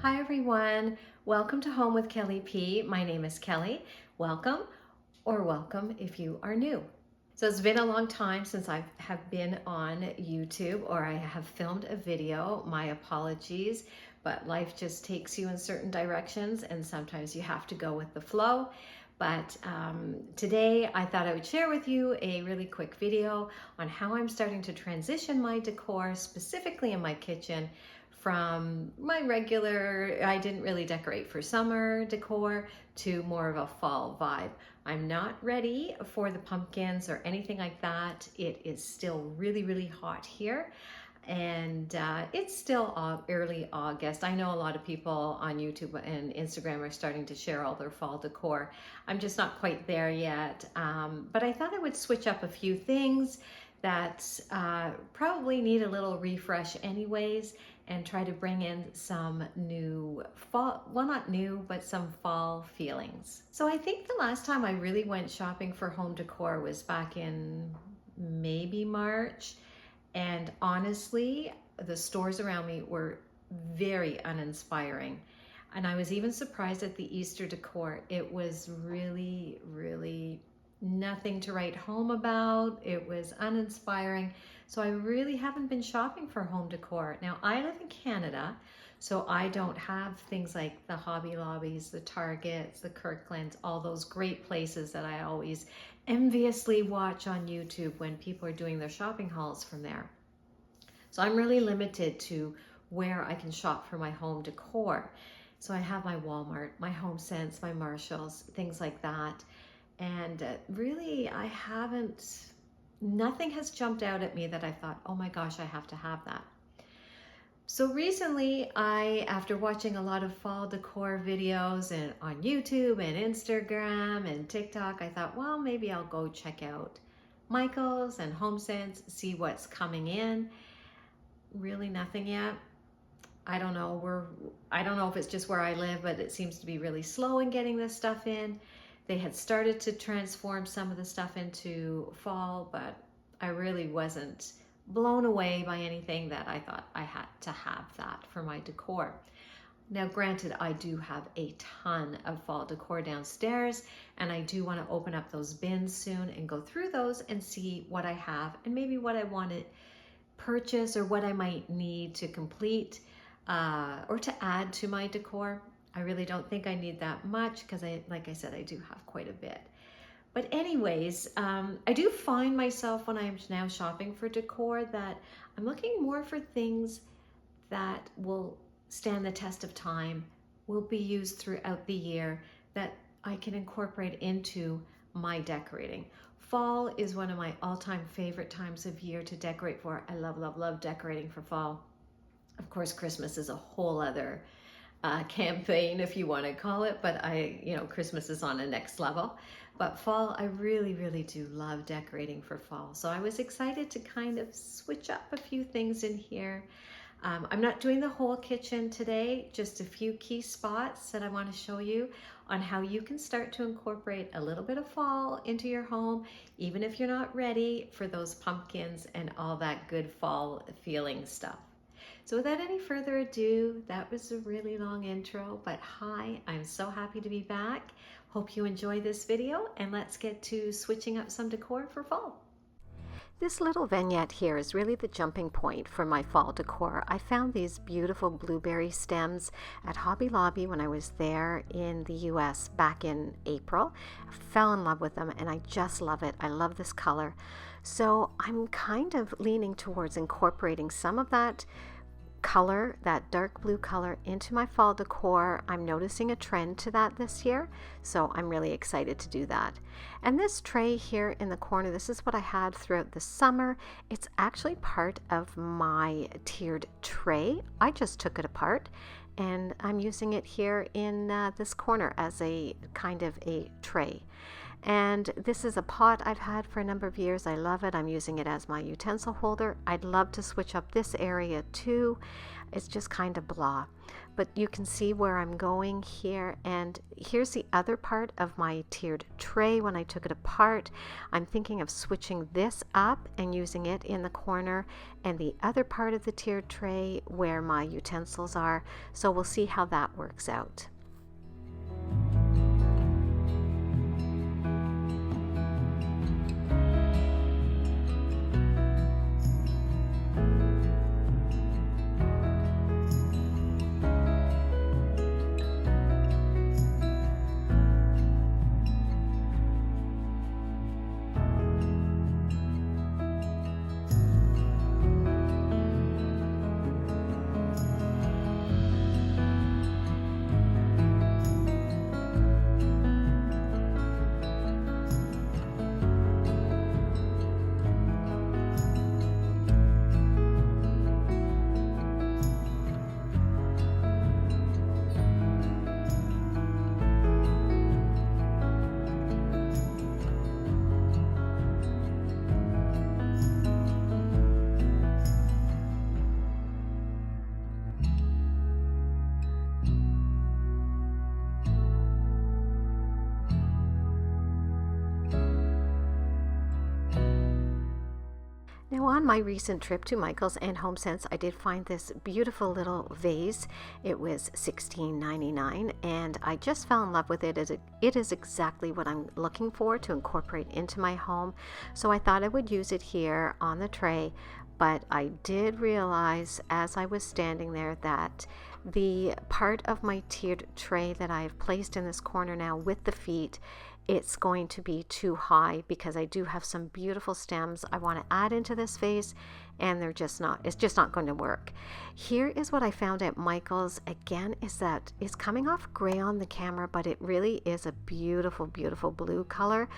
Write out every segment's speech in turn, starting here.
Hi everyone, welcome to Home with Kelly P. My name is Kelly. Welcome or welcome if you are new. So it's been a long time since I have been on YouTube or I have filmed a video. My apologies, but life just takes you in certain directions and sometimes you have to go with the flow. But today I thought I would share with you a really quick video on how I'm starting to transition my decor, specifically in my kitchen, from my regular, I didn't really decorate for summer decor, to more of a fall vibe. I'm not ready for the pumpkins or anything like that. It is still really hot here. And it's still early August. I know a lot of people on YouTube and Instagram are starting to share all their fall decor. I'm just not quite there yet, but I thought I would switch up a few things that probably need a little refresh anyways, and try to bring in some new fall, well, not new, but some fall feelings. So I think the last time I really went shopping for home decor was back in maybe March. And honestly, the stores around me were very uninspiring. And I was even surprised at the Easter decor. It was really nothing to write home about. It was uninspiring. So I really haven't been shopping for home decor. Now I live in Canada, so I don't have things like the Hobby Lobbies, the Targets, the Kirklands, all those great places that I always enviously watch on YouTube when people are doing their shopping hauls from there. So I'm really limited to where I can shop for my home decor. So I have my Walmart, my HomeSense, my Marshalls, things like that. And really, nothing has jumped out at me that I thought, oh my gosh, I have to have that. So recently, after watching a lot of fall decor videos and on YouTube and Instagram and TikTok, I thought, well, maybe I'll go check out Michael's and HomeSense, see what's coming in. Really nothing yet. I don't know if it's just where I live, but it seems to be really slow in getting this stuff in. They had started to transform some of the stuff into fall, but I really wasn't blown away by anything that I thought I had to have that for my decor. Now, granted, I do have a ton of fall decor downstairs, and I do want to open up those bins soon and go through those and see what I have and maybe what I want to purchase or what I might need to complete or to add to my decor. I really don't think I need that much because like I said, I do have quite a bit. But anyways, I do find myself when I'm now shopping for decor that I'm looking more for things that will stand the test of time, will be used throughout the year, that I can incorporate into my decorating. Fall is one of my all-time favorite times of year to decorate for. I love decorating for fall. Of course, Christmas is a whole other campaign, if you want to call it, but Christmas is on a next level. But fall, I really do love decorating for fall. So I was excited to kind of switch up a few things in here. I'm not doing the whole kitchen today, just a few key spots that I want to show you on how you can start to incorporate a little bit of fall into your home, even if you're not ready for those pumpkins and all that good fall feeling stuff. So without any further ado, that was a really long intro, but hi, I'm so happy to be back. Hope you enjoy this video, and let's get to switching up some decor for fall. This little vignette here is really the jumping point for my fall decor. I found these beautiful blueberry stems at Hobby Lobby when I was there in the US back in April. I fell in love with them and I just love it. I love this color. So I'm kind of leaning towards incorporating some of that color, that dark blue color, into my fall decor. I'm noticing a trend to that this year, so I'm really excited to do that. And this tray here in the corner, this is what I had throughout the summer. It's actually part of my tiered tray. I just took it apart and I'm using it here in this corner as a kind of a tray. And this is a pot I've had for a number of years. I love it. I'm using it as my utensil holder. I'd love to switch up this area too. It's just kind of blah. But you can see where I'm going here. And here's the other part of my tiered tray when I took it apart. I'm thinking of switching this up and using it in the corner and the other part of the tiered tray where my utensils are. So we'll see how that works out. Now on my recent trip to Michael's and HomeSense, I did find this beautiful little vase. It was $16.99 and I just fell in love with it. It is exactly what I'm looking for to incorporate into my home. So I thought I would use it here on the tray, but I did realize as I was standing there that the part of my tiered tray that I've placed in this corner now with the feet, it's going to be too high because I do have some beautiful stems I want to add into this vase and it's just not going to work. Here is what I found at Michael's. Again, is that it's coming off gray on the camera, but it really is a beautiful, beautiful blue color.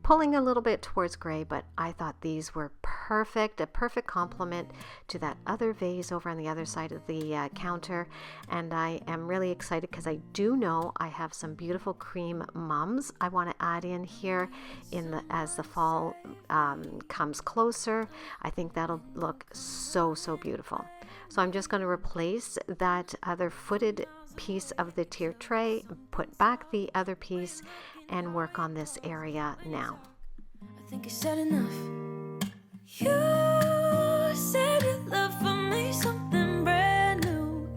Pulling a little bit towards gray, but I thought these were perfect, a perfect complement to that other vase over on the other side of the counter. And I am really excited because I do know I have some beautiful cream mums I want to add in here as the fall comes closer. I think that'll look so, so beautiful. So I'm just going to replace that other footed piece of the tiered tray, put back the other piece, and work on this area now. I think I said enough. You said your love for me something brand new.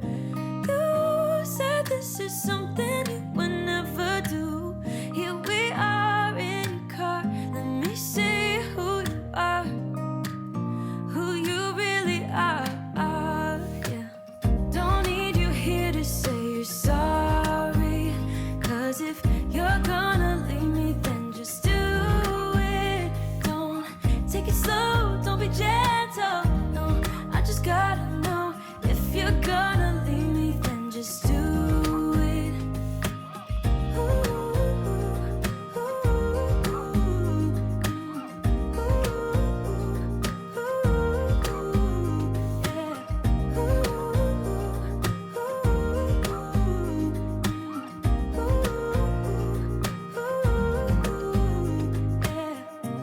You said this is something you would never do. Here we are in your car. Let me see who you are, who you really are. Yeah. Don't need you here to say you're sorry, 'cause if you're gonna leave me, then just do it. Don't take it slow, don't be gentle. No, I just gotta know if you're gonna leave me, then just do it. Ooh, ooh, ooh,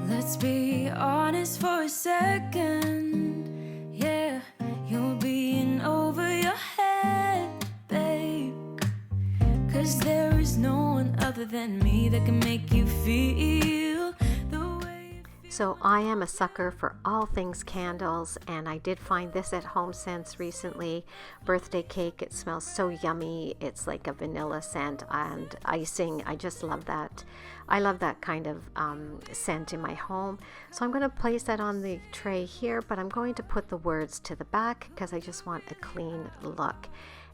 Let's be honest for a second. Yeah, you're being over your head, babe. 'Cause there is no one other than me that can make you feel the way. So I am a sucker for all things candles, and I did find this at HomeSense recently. Birthday cake. It smells so yummy. It's like a vanilla scent and icing. I just love that. I love that kind of scent in my home. So I'm going to place that on the tray here, but I'm going to put the words to the back because I just want a clean look.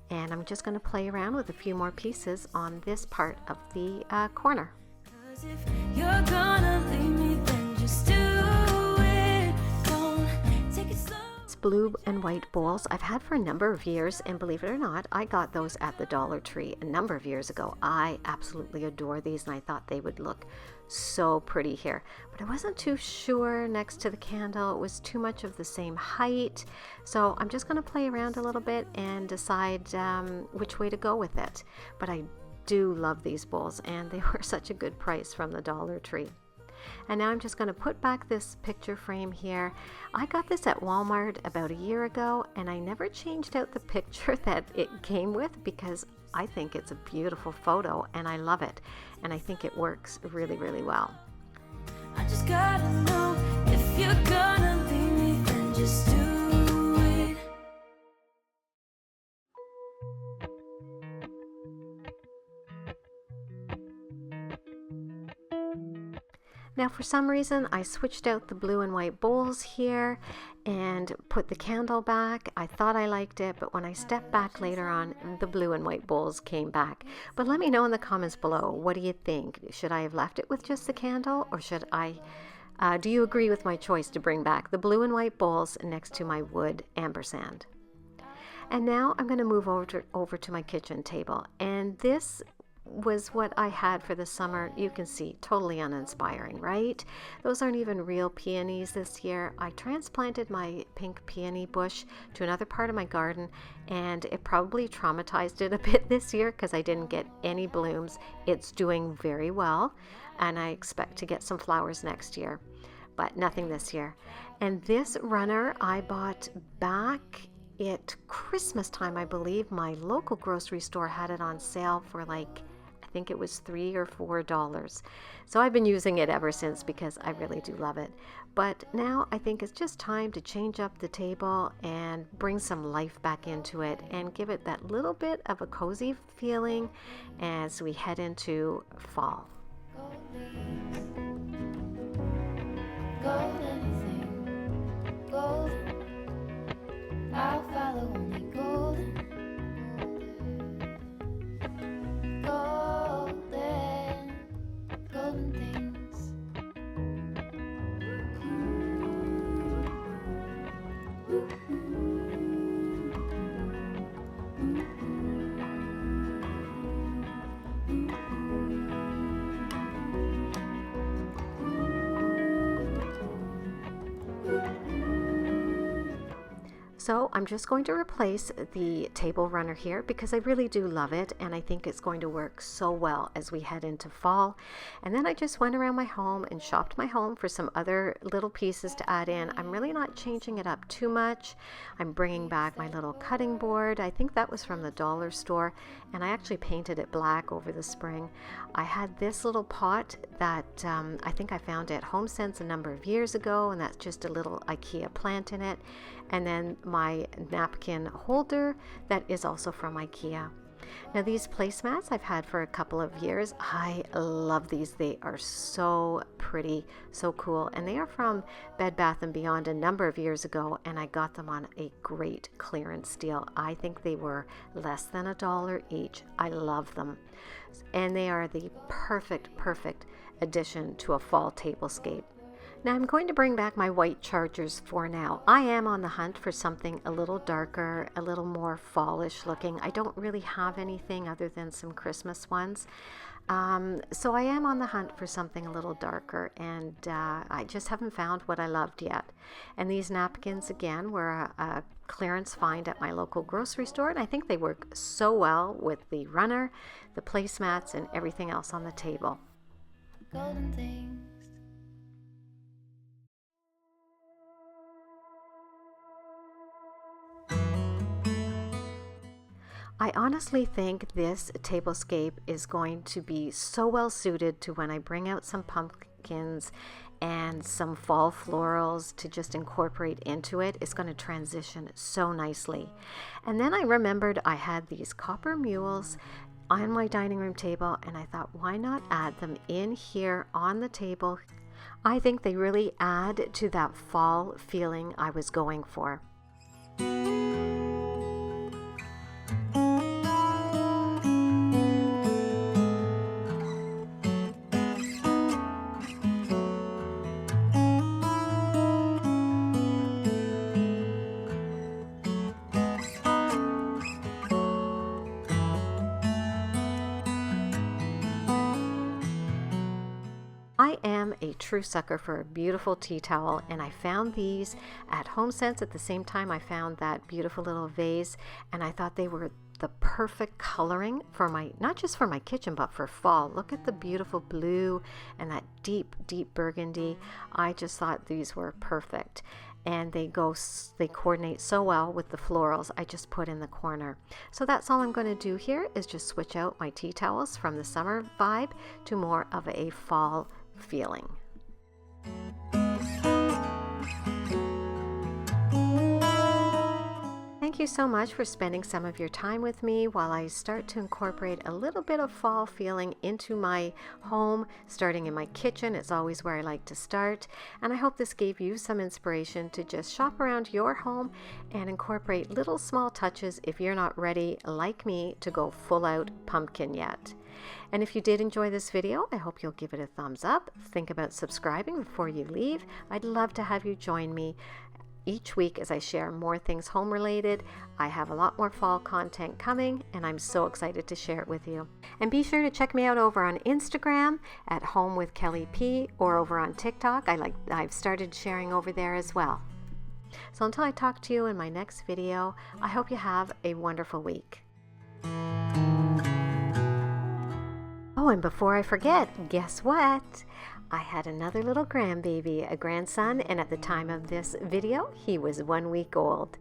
And I'm just going to play around with a few more pieces on this part of the corner. 'Cause if you're gonna leave me, then just do it. Don't take it slow. It's blue and white bowls I've had for a number of years, and believe it or not, I got those at the Dollar Tree a number of years ago. I absolutely adore these, and I thought they would look so pretty here, but I wasn't too sure next to the candle. It was too much of the same height, so I'm just going to play around a little bit and decide which way to go with it. But I do love these bowls, and they were such a good price from the Dollar Tree. And now I'm just going to put back this picture frame here. I got this at Walmart about a year ago, and I never changed out the picture that it came with because I think it's a beautiful photo and I love it. And I think it works really, really well. I just gotta know if you're gonna leave me, then just do it. Now for some reason I switched out the blue and white bowls here and put the candle back. I thought I liked it, but when I stepped back later on, the blue and white bowls came back. But let me know in the comments below, what do you think? Should I have left it with just the candle, or should I, do you agree with my choice to bring back the blue and white bowls next to my wood ampersand? And now I'm going to move over to my kitchen table, and this was what I had for the summer. You can see, totally uninspiring, right? Those aren't even real peonies this year. I transplanted my pink peony bush to another part of my garden, and it probably traumatized it a bit this year because I didn't get any blooms. It's doing very well, and I expect to get some flowers next year, but nothing this year. And this runner I bought back at Christmas time, I believe. My local grocery store had it on sale for like, I think it was $3 or $4. So I've been using it ever since because I really do love it. But now I think it's just time to change up the table and bring some life back into it and give it that little bit of a cozy feeling as we head into fall. Gold leaves, gold anything, gold. I'll follow only golden, golden, golden things. So I'm just going to replace the table runner here because I really do love it, and I think it's going to work so well as we head into fall. And then I just went around my home and shopped my home for some other little pieces to add in. I'm really not changing it up too much. I'm bringing back my little cutting board. I think that was from the dollar store, and I actually painted it black over the spring. I had this little pot that I think I found at HomeSense a number of years ago, and that's just a little IKEA plant in it. And then my napkin holder that is also from IKEA. Now these placemats I've had for a couple of years. I love these. They are so pretty, so cool, and they are from Bed Bath & Beyond a number of years ago, and I got them on a great clearance deal. I think they were less than $1 each. I love them, and they are the perfect addition to a fall tablescape. Now I'm going to bring back my white chargers for now. I am on the hunt for something a little darker, a little more fallish looking. I don't really have anything other than some Christmas ones. So I am on the hunt for something a little darker, and I just haven't found what I loved yet. And these napkins again were a clearance find at my local grocery store, and I think they work so well with the runner, the placemats, and everything else on the table. Golden things. I honestly think this tablescape is going to be so well suited to when I bring out some pumpkins and some fall florals to just incorporate into it. It's going to transition so nicely. And then I remembered I had these copper mules on my dining room table, and I thought, why not add them in here on the table? I think they really add to that fall feeling I was going for. I am a true sucker for a beautiful tea towel, and I found these at HomeSense at the same time I found that beautiful little vase, and I thought they were the perfect coloring for not just for my kitchen, but for fall. Look at the beautiful blue and that deep, deep burgundy. I just thought these were perfect. And they coordinate so well with the florals I just put in the corner. So that's all I'm going to do here is just switch out my tea towels from the summer vibe to more of a fall feeling. Thank you so much for spending some of your time with me while I start to incorporate a little bit of fall feeling into my home, starting in my kitchen. It's always where I like to start. And I hope this gave you some inspiration to just shop around your home and incorporate little small touches if you're not ready, like me, to go full out pumpkin yet. And if you did enjoy this video, I hope you'll give it a thumbs up. Think about subscribing before you leave. I'd love to have you join me each week as I share more things home related. I have a lot more fall content coming and I'm so excited to share it with you. And be sure to check me out over on Instagram at Home with Kelly P, or over on TikTok. I've started sharing over there as well. So until I talk to you in my next video, I hope you have a wonderful week. Oh, and before I forget, guess what? I had another little grandbaby, a grandson, and at the time of this video, he was 1 week old.